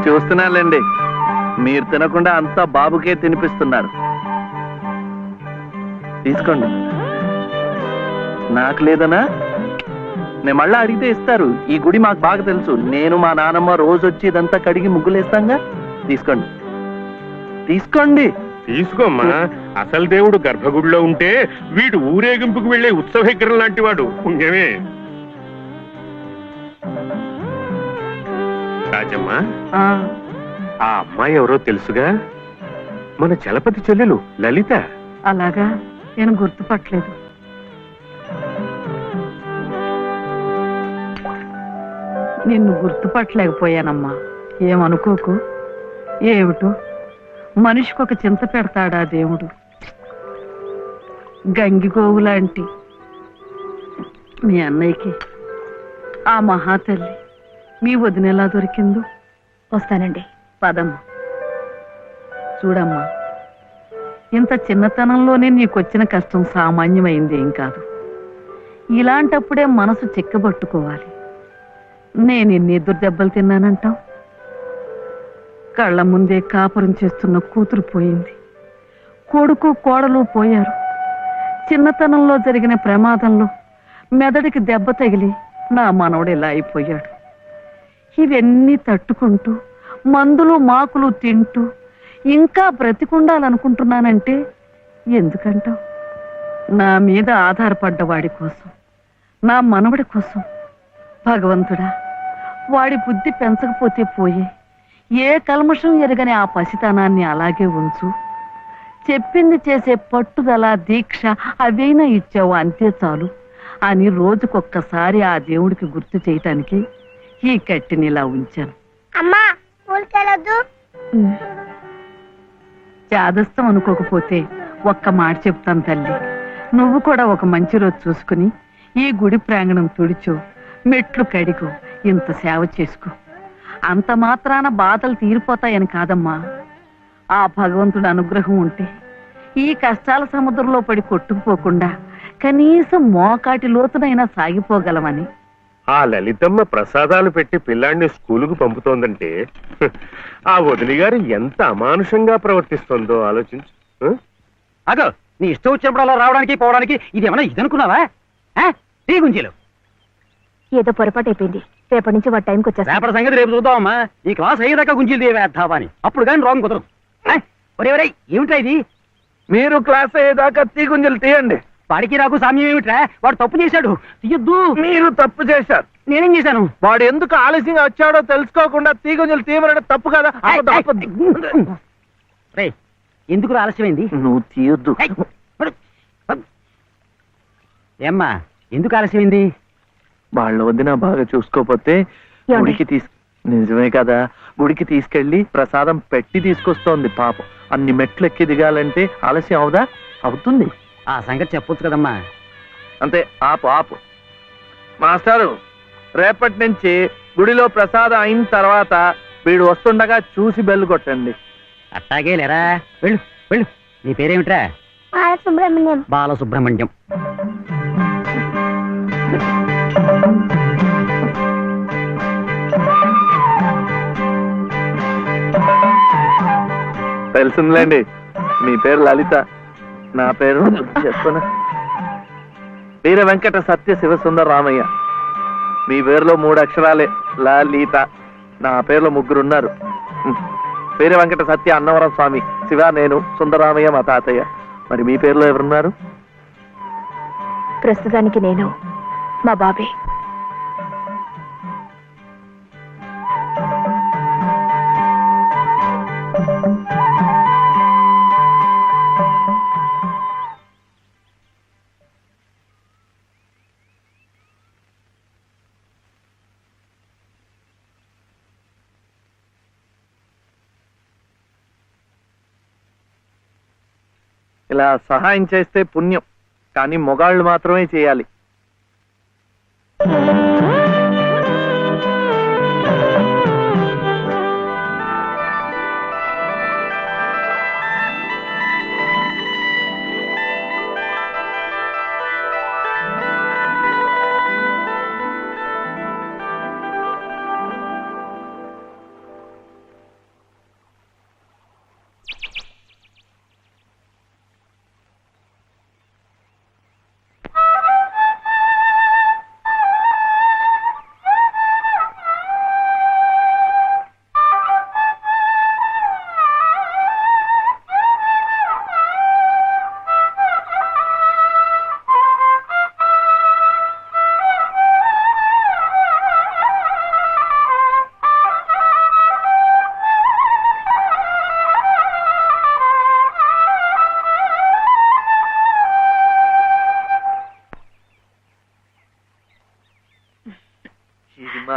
చూస్తున్నానులేండి, మీరు తినకుండా అంతా బాబుకే తినిపిస్తున్నారు. తీసుకోండి. నాకు లేదనా? నేను మళ్ళా అడిగితే ఇస్తారు. ఈ గుడి మాకు బాగా తెలుసు. నేను మా నానమ్మ రోజు వచ్చి ఇదంతా కడిగి ముగ్గులేస్తాంగా. తీసుకోండి, తీసుకోండి. తీసుకోమ్మా. అసలు దేవుడు గర్భగుడిలో ఉంటే వీడు ఊరేగింపుకు వెళ్లే ఉత్సవ విగ్రహం లాంటి వాడు. పుణ్యమే. రాజమ్మ, ఆ అమ్మాయి ఎవరో తెలుసుగా? మన చలపతి చెల్లెలు లలిత. అలాగా? నేను గుర్తుపట్టలేదు. నిన్ను గుర్తుపట్టలేకపోయానమ్మా. ఏమనుకోకు. ఏమిటో మనిషికి ఒక చింత పెడతాడా దేవుడు. గంగిగోవు లాంటి మీ అన్నయ్యకి ఆ మహాతల్లి మీ వదిన ఎలా దొరికిందో. వస్తానండి. పదమ్మా. చూడమ్మా, ఇంత చిన్నతనంలోనే నీకొచ్చిన కష్టం సామాన్యమైంది ఏం కాదు. ఇలాంటప్పుడే మనసు చిక్కబట్టుకోవాలి. నేను ఎన్ని ఎదురు దెబ్బలు తిన్నానంటావు? కళ్ళ ముందే కాపురం చేస్తున్న కూతురు పోయింది. కొడుకు కోడలు పోయారు. చిన్నతనంలో జరిగిన ప్రమాదంలో మెదడికి దెబ్బ తగిలి నా మనవడు ఇలా అయిపోయాడు. ఇవన్నీ తట్టుకుంటూ మందులు మాకులు తింటూ ఇంకా బ్రతికుండాలనుకుంటున్నానంటే ఎందుకంటావు? నా మీద ఆధారపడ్డ వాడి కోసం, నా మనవడి కోసం. భగవంతుడా, వాడి బుద్ధి పెంచకపోతే పోయే. ఏ కల్మషం ఎరగని ఆ పసితనాన్ని అలాగే ఉంచు. చెప్పింది చేసే పట్టుదల, దీక్ష అవైనా ఇచ్చావు, అంతే చాలు అని రోజుకొక్కసారి ఆ దేవుడికి గుర్తు చేయటానికి ఈ కట్టిని ఇలా ఉంచాను. అమ్మా, స్కూల్కెళ్ళొద్దు. చాదస్తం అనుకోకపోతే ఒక్క మాట చెప్తాను తల్లి. నువ్వు కూడా ఒక మంచి రోజు చూసుకుని ఈ గుడి ప్రాంగణం తుడిచో, మెట్లు కడిగో, ఇంత సేవ చేసుకో. అంత మాత్రాన బాధలు తీరిపోతాయని కాదమ్మా. ఆ భగవంతుడి అనుగ్రహం ఉంటే ఈ కష్టాల సముద్రంలో పడి కొట్టుకుపోకుండా కనీసం మోకాటి లోతునైనా సాగిపోగలమని. ఆ లలితమ్మ ప్రసాదాలు పెట్టి పిల్లాడిని స్కూలుకు పంపుతోందంటే ఆ వదిలి గారు ఎంత అమానుషంగా ప్రవర్తిస్తోందో ఆలోచించు. అగో, నీ ఇష్టం వచ్చినప్పుడు అలా రావడానికి పోవడానికి ఇది ఏమన్నా ఇదనుకున్నావా? టీ గుంజీలు ఏదో పొరపాటు అయిపోయింది. రేపటి నుంచి వాటి టైంకి వచ్చేస్తా. రేపటి సంగతి రేపు చూద్దామమ్మా. ఈ క్లాస్ అయ్యేదాకా గుంజీలు వేద్దావా అని. అప్పుడు కానీ రాంగ్ కుదరదు. ఒరే ఒరే, ఏమిట్రా ఇది? మీరు క్లాస్ అయ్యేదాకా తీగుంజలు తీయండి. వాడికి నాకు సామ్యం ఏమిట్రా? వాడు తప్పు చేశాడు, తీయొద్దు. మీరు తప్పు చేశారు. నేనేం చేశాను? వాడు ఎందుకు ఆలస్యంగా వచ్చాడో తెలుసుకోకుండా తీగుంజలు తీయమనడం తప్పు కదా. రే, ఎందుకు ఆలస్యమైంది? నువ్వు తీయొద్దు. ఏమ్మా, ఎందుకు ఆలస్యమైంది? వాళ్ళ వదిన బాగా చూసుకోపోతే గుడికి నిజమే కదా, గుడికి తీసుకెళ్లి ప్రసాదం పెట్టి తీసుకొస్తోంది పాపం. అన్ని మెట్లు ఎక్కి దిగాలంటే ఆలస్యం అవుదా? అవుతుంది. ఆ సంగతి చెప్పొచ్చు కదమ్మా. అంతే. ఆపు ఆపు. మాస్టారు, రేపటి నుంచి గుడిలో ప్రసాదం అయిన తర్వాత వీడు వస్తుండగా చూసి బెల్లు కొట్టండి. అట్టాగే లేరా. వెళ్ళు వెళ్ళు. నీ పేరేమిట్రా? బాలసుబ్రహ్మణ్యం. బాలసుబ్రహ్మణ్యం. తెలిసిందిలేండి, మీ పేరు లలిత, నా పేరు చెప్పునా వీర వెంకట సత్య శివసుందర రామయ్య. మీ పేరులో 3 అక్షరాలే, లలిత. నా పేరులో 3 ఉన్నారు. వీర వెంకట సత్య అన్నవరం స్వామి, శివ నేను, సుందరరామయ్య మా తాతయ్య. మరి మీ పేరులో ఎవరున్నారు? ప్రస్తుతానికి నేను, మా బాబే. ఇలా సహాయం చేస్తే పుణ్యం, కానీ మొగాళ్ళు మాత్రమే చేయాలి.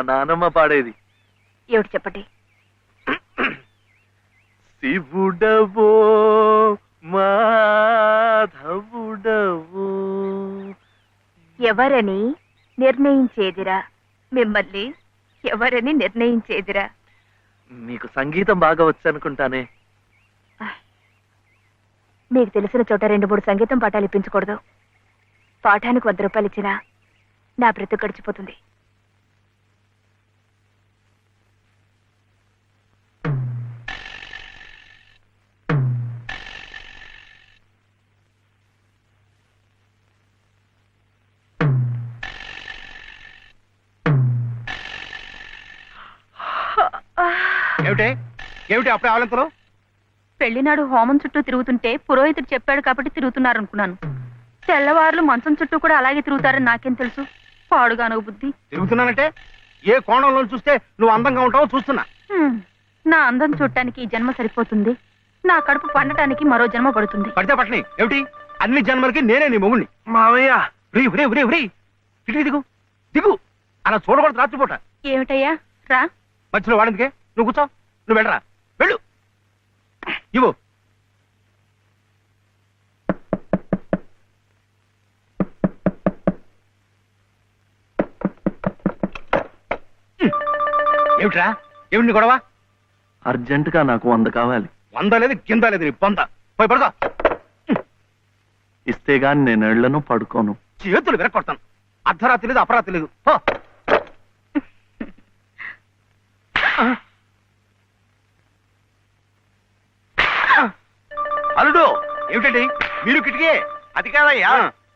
నానమ్మ పాడేది. ఏమిటి చెప్పండి. శివుడవో మాధవుడవో. ఎవరని నిర్ణయించేదిరా? మిమ్మల్ని ఎవరని నిర్ణయించేదిరా? మీకు సంగీతం బాగా వచ్చనుకుంటానే. మీకు తెలిసిన చోట 2-3 సంగీతం పాఠాలు ఇప్పించకూడదు. పాఠానికి 100 రూపాయలు ఇచ్చినా నా బ్రతుకు గడిచిపోతుంది. ఏమిటి ఏమిటి అప్పుడే ఆవలింతలు? పెళ్లినాడు హోమం చుట్టూ తిరుగుతుంటే పురోహితుడు చెప్పాడు కాబట్టి తిరుగుతున్నారనుకున్నాను. తెల్లవారులు మంచం చుట్టూ కూడా అలాగే తిరుగుతారని నాకేం తెలుసు? పాడుగాను బుద్ధి. తిరుగుతున్నానంటే ఏ కోణంలో చూస్తే నువ్వు అందంగా ఉంటావో చూస్తున్నా. నా అందం చూడటానికి ఈ జన్మ సరిపోతుంది. నా కడుపు పండటానికి మరో జన్మ పడుతుంది. పడితే పట్టని ఏమిటి? అన్ని జన్మలకి నేనే నీ మొగుణ్ణి. మావయ్య ఇటు దిగు దిగు. అలా చూడకూడదు రాత్రిపూట. ఏమిటయ్యా రా. మధ్యలో వాడిందికే నువ్వు కూర్చో. నువ్వు వెళ్ళరా, వెళ్ళు. ఇవ్వు. ఏమిట్రా? ఏమిటి నీ గొడవ? అర్జెంటుగా నాకు 100 కావాలి. 100 లేదు కింద లేదు నీ పొంద. పోయి పడుకో. ఇస్తే గాని నేను ఎళ్లను, పడుకోను. చేతులు విరక్కొడతాను. అర్ధరాత్రి లేదు అపరాత్రి లేదు. అల్లుడు, ఏమిటండి మీరు కిటికీ? అది కాదయ్యా,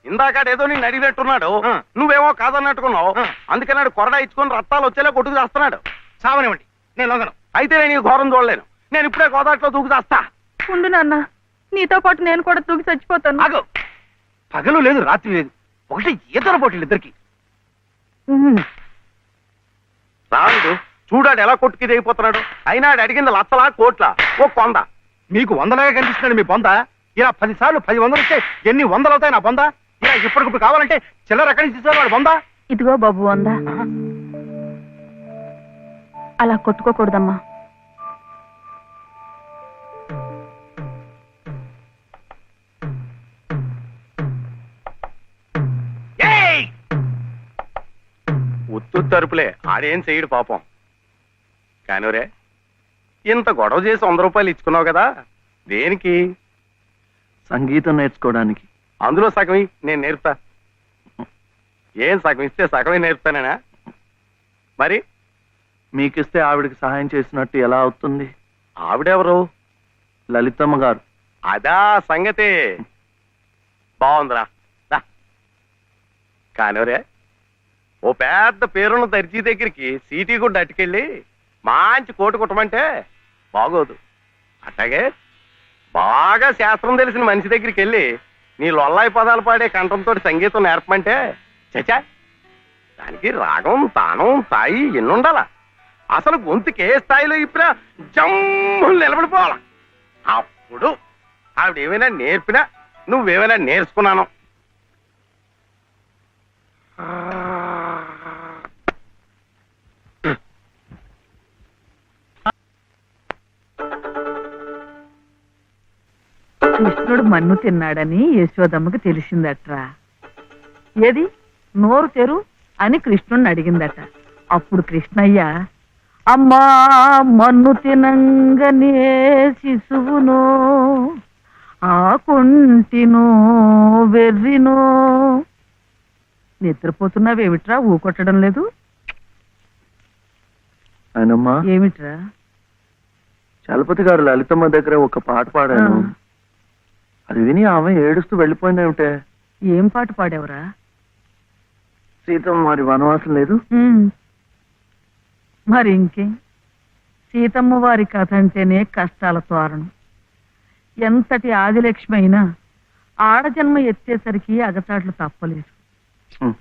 ఇందాకాడేదో నేను అడిగినట్టున్నాడు. ఆ. నువ్వేమో కాదన్నట్టుకున్నావు. ఆ. అందుకన్నాడు కొరడా ఇచ్చుకొని రక్తాలు వచ్చేలా కొట్టుకు చేస్తున్నాడు. సావనివ్వండి, నేను లొంగను. అయితే నేను ఈ ఘోరం చూడలేను. నేను ఇప్పుడే గోదాట్లో దూకు చేస్తా. ఉండు నాన్న, నీతో పాటు నేను కూడా తూగి చచ్చిపోతాను. ఆగు. పగలు లేదు రాత్రి లేదు, ఒకటి ఈతర పోటీలు ఇద్దరికి. రాడు చూడాడు ఎలా కొట్టుకి దిగిపోతున్నాడు. అయినా ఆడు అడిగింది లచ్చలా కోట్ల ఓ కొంద. మీకు 100లాగా కనిపిస్తున్నాడు మీ బొంద. ఇలా 10 సార్లు 10 వందలు ఇస్తే ఎన్ని 100 అవుతాయి నా బొంద? ఇలా ఇప్పటికిప్పుడు కావాలంటే చిల్లర ఎక్కడి నుంచి తీసుకోవాలి వాడు బొంద? ఇదిగో బాబు అందా, అలా కొట్టుకోకూడదమ్మా. ఏయ్! ఉత్తు తరుపులే, ఆడేం చేయడు పాపం. కానివరే, ఇంత గొడవ చేసి 100 రూపాయలు ఇచ్చుకున్నావు కదా, దేనికి? సంగీతం నేర్చుకోవడానికి. అందులో సగం నేను నేర్పుతా. ఏం సగం ఇస్తే సగమే నేర్పుతానేనా? మరి మీకిస్తే ఆవిడకి సహాయం చేసినట్టు ఎలా అవుతుంది? ఆవిడెవరు? లలితమ్మ గారు. అదా సంగతి. బాగుందిరా. కానివరే, ఓ పెద్ద పేరున్న దర్జీ దగ్గరికి సీటీ గుడ్డ అట్టుకెళ్ళి మంచి కోటు కుట్టమంటే బాగోదు. అట్లాగే బాగా శాస్త్రం తెలిసిన మనిషి దగ్గరికి వెళ్ళి నీ లొల్లాయి పదాలు పాడే కంఠంతో సంగీతం నేర్పమంటే చచా, దానికి రాగం తానం స్థాయి ఎన్నుండాలా? అసలు గొంతుకి ఏ స్థాయిలో ఇప్పినా జమ్ము నిలబడిపోవాల. అప్పుడు ఆవిడ ఏమైనా నేర్పినా నువ్వేమైనా నేర్చుకున్నాను. కృష్ణుడు మన్ను తిన్నాడని యశోదమ్మకి తెలిసిందట్రా. ఏది నోరు తెరు అని కృష్ణుడిని అడిగిందట. అప్పుడు కృష్ణయ్య, అమ్మా మన్ను తినంగనే శిశువునో ఆకుంటినో వెర్రినో. నిద్రపోతున్నావేమిట్రా, ఊకొట్టడం లేదు? ఆయనమ్మా, ఏమిట్రా? చలపతి గారు లలితమ్మ దగ్గర ఒక పాట పాడాను. అది విని ఆమె ఏడుస్తూ వెళ్ళిపోయిందేమిటే. ఏం పాట పాడావురా? సీతమ్మ మరి వనవాసం లేదు. మరి ఇంకేం, సీతమ్మ వారి కథ అంటేనే కష్టాల తోరణం. ఎంతటి ఆదిలక్ష్మి అయినా ఆడజన్మ ఎత్తేసరికి అగచాట్లు తప్పలేదు. హ్మ్.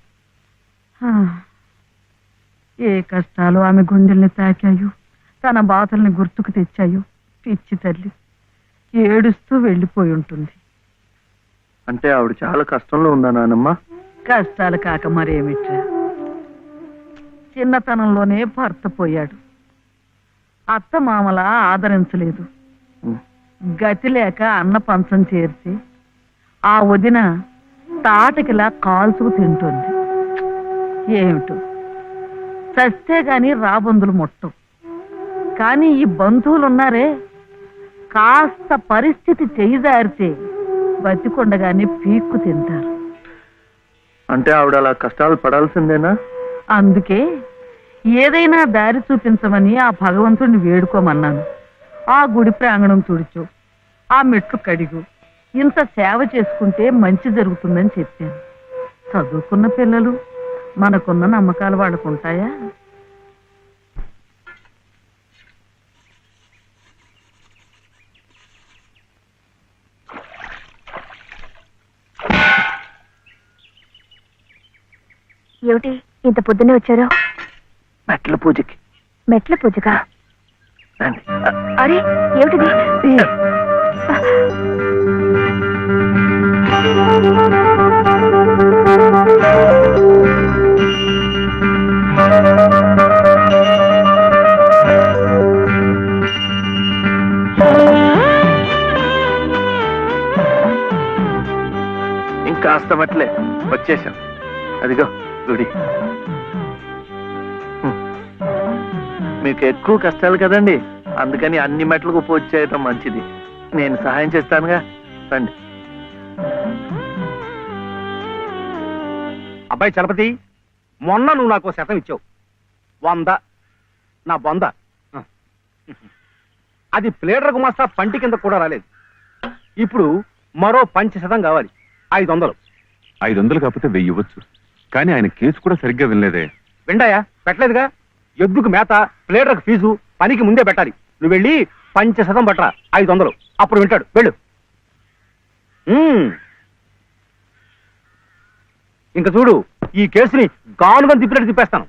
ఏ కష్టాలు ఆమె గుండెల్ని తాకాయో, తన బాధల్ని గుర్తుకు తెచ్చాయో. పిచ్చి తల్లి ఏడుస్తూ వెళ్ళిపోయి ఉంటుంది. అంటే ఆవిడ చాలా కష్టంలో ఉందా నానమ్మ? కష్టాలు కాక మరేమిట్రా. చిన్నతనంలోనే భర్త పోయాడు. అత్త మామల ఆదరించలేదు. గతి లేక అన్న పంచం చేర్చి ఆ వదిన తాటకిలా కాల్చుకు తింటుంది. ఏమిటో చస్తే గాని రాబందులు ముట్టం. కానీ ఈ బంధువులున్నారే, కాస్త పరిస్థితి చేయిదారితే బతికొండగానే పీక్కు తింటారు. అంటే ఆవిడ అలా కష్టాలు పడాల్సిందేనా? అందుకే ఏదైనా దారి చూపించమని ఆ భగవంతుడిని వేడుకోమన్నాను. ఆ గుడి ప్రాంగణం తుడిచు, ఆ మెట్లు కడిగు, ఇంత సేవ చేసుకుంటే మంచి జరుగుతుందని చెప్పాను. చదువుకున్న పిల్లలు, మనకున్న నమ్మకాలు వాళ్ళకుంటాయా? ఏమిటి ఇంత పొద్దున్నే వచ్చారు? మెట్ల పూజకి. మెట్ల పూజగా? రండి. అరే ఏమిటిది? ఇంకాస్త మెట్లే, వచ్చేసాం. అదిగో గుడి. మీకు ఎక్కువ కష్టాలు కదండి, అందుకని అన్ని మెట్లకు పూజ చేయటం మంచిది. నేను సహాయం చేస్తానుగా, రండి. అబ్బాయి చలపతి, మొన్న నువ్వు నాకు 100 ఇచ్చావు. 100 నా బొంద. అది ప్లేడర్ గుమాస్తా పంటి కింద కూడా రాలేదు. ఇప్పుడు మరో 5% కావాలి. 500. 500 కాకపోతే 1000 ఇవ్వచ్చు. కానీ ఆయన కేసు కూడా సరిగ్గా వినలేదే. విండాయా? పెట్టలేదుగా. ఎద్దుకు మేత, ప్లేడర్కు ఫీజు పనికి ముందే పెట్టాలి. నువ్వు వెళ్ళి 5% పట్టరా, 500. అప్పుడు వింటాడు. వెళ్ళు. ఇంకా చూడు, ఈ కేసుని గానుగా తిప్పినట్టు తిప్పేస్తాను.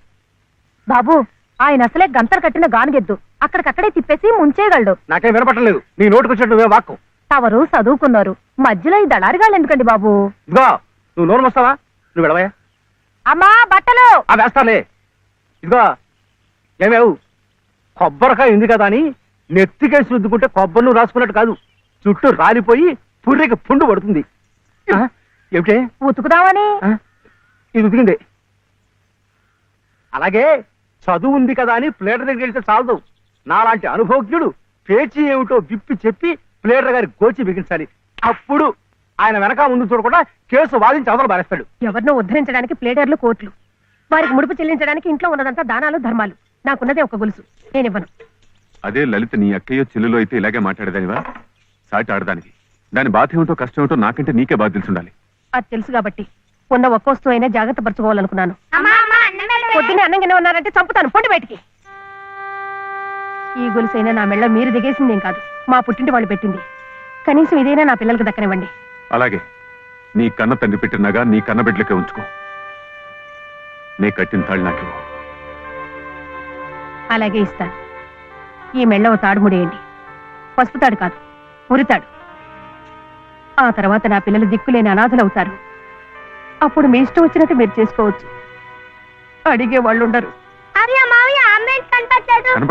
బాబు, ఆయన అసలే గంతలు కట్టిన గానుగెద్దు, అక్కడికక్కడే తిప్పేసి ముంచేయగలడు. నాకేం వినపట్టలేదు. నీ నోటుకు వచ్చినట్టు నువ్వే వాక్కు. తవరు చదువుకున్నారు, మధ్యలో ఈ దళారిగాళ్ళు ఎందుకండి బాబు? ఇదిగో, నువ్వు నోరు వస్తావా? నువ్వు వెళ్ళవయ్యా. అమ్మా బట్టలు. వేస్తాలే. ఇదిగో ఏమేవు, కొబ్బరికాయ ఉంది కదా అని నెత్తికేసి రుద్దుకుంటే కొబ్బరి నువ్వు రాసుకున్నట్టు కాదు, చుట్టూ రాలిపోయి పుర్రెకి పుండు పడుతుంది. ఏమిటే? ఉతుకుదామని. ఇది ఉతికింది. అలాగే చదువు ఉంది కదా అని ప్లేటర్ దగ్గర వెళ్తే చాలదు. నాలాంటి అనుభవజ్ఞుడు పేచీ ఏమిటో విప్పి చెప్పి ప్లేటర్ గారి గోచి బిగించాలి. అప్పుడు ఆయన వెనక ముందు చూడకుండా కేసు వాదించి అవతల బారేస్తాడు. ఎవరినో ఉద్ధరించడానికి ప్లేడర్లు, కోర్టులు, వారికి ముడుపు చెల్లించడానికి ఇంట్లో ఉన్నదంతా దానాలు, ధర్మాలు. నాకున్నదే ఒక గొలుసు, నేనివ్వను. అదే లలిత నీ అక్కయ్యో చెల్లులో అయితే ఇలాగే మాట్లాడేదానివా? సాటి ఆడదానికి దాని బాధ ఏమిటో కష్టం ఏమిటో నాకంటే నీకే బాధ తెలుసుండాలి. అది తెలుసు కాబట్టి ఉన్న ఒక్క వస్తువు అయినా జాగ్రత్త పరచుకోవాలనుకున్నాను. పొద్దున్నే అన్నంగానే ఉన్నారంటే చంపుతాను, పొండి బయటికి. ఈ గొలుసైనా నా మెళ్ళ మీరు దిగేసిందేం కాదు, మా పుట్టింటి వాళ్ళు పెట్టింది. కనీసం ఇదైనా నా పిల్లలకు దక్కనివ్వండి. అలాగే నీ కన్న తండ్రి పెట్టినగా నీ కన్న బిడ్డలకే ఉంచుకో. నీ కట్టిన తాళ్ళు నాకు. అలాగే ఇస్తాను. ఈ మెళ్ళ ఓ తాడు ముడేయండి. పసుపు తాడు కాదు, ఉరితాడు. ఆ తర్వాత నా పిల్లలు దిక్కులేని అనాథలవుతారు. అప్పుడు మీ ఇష్టం వచ్చినట్టు మీరు చేసుకోవచ్చు. అడిగే వాళ్ళు ఉండరు. కనపడడం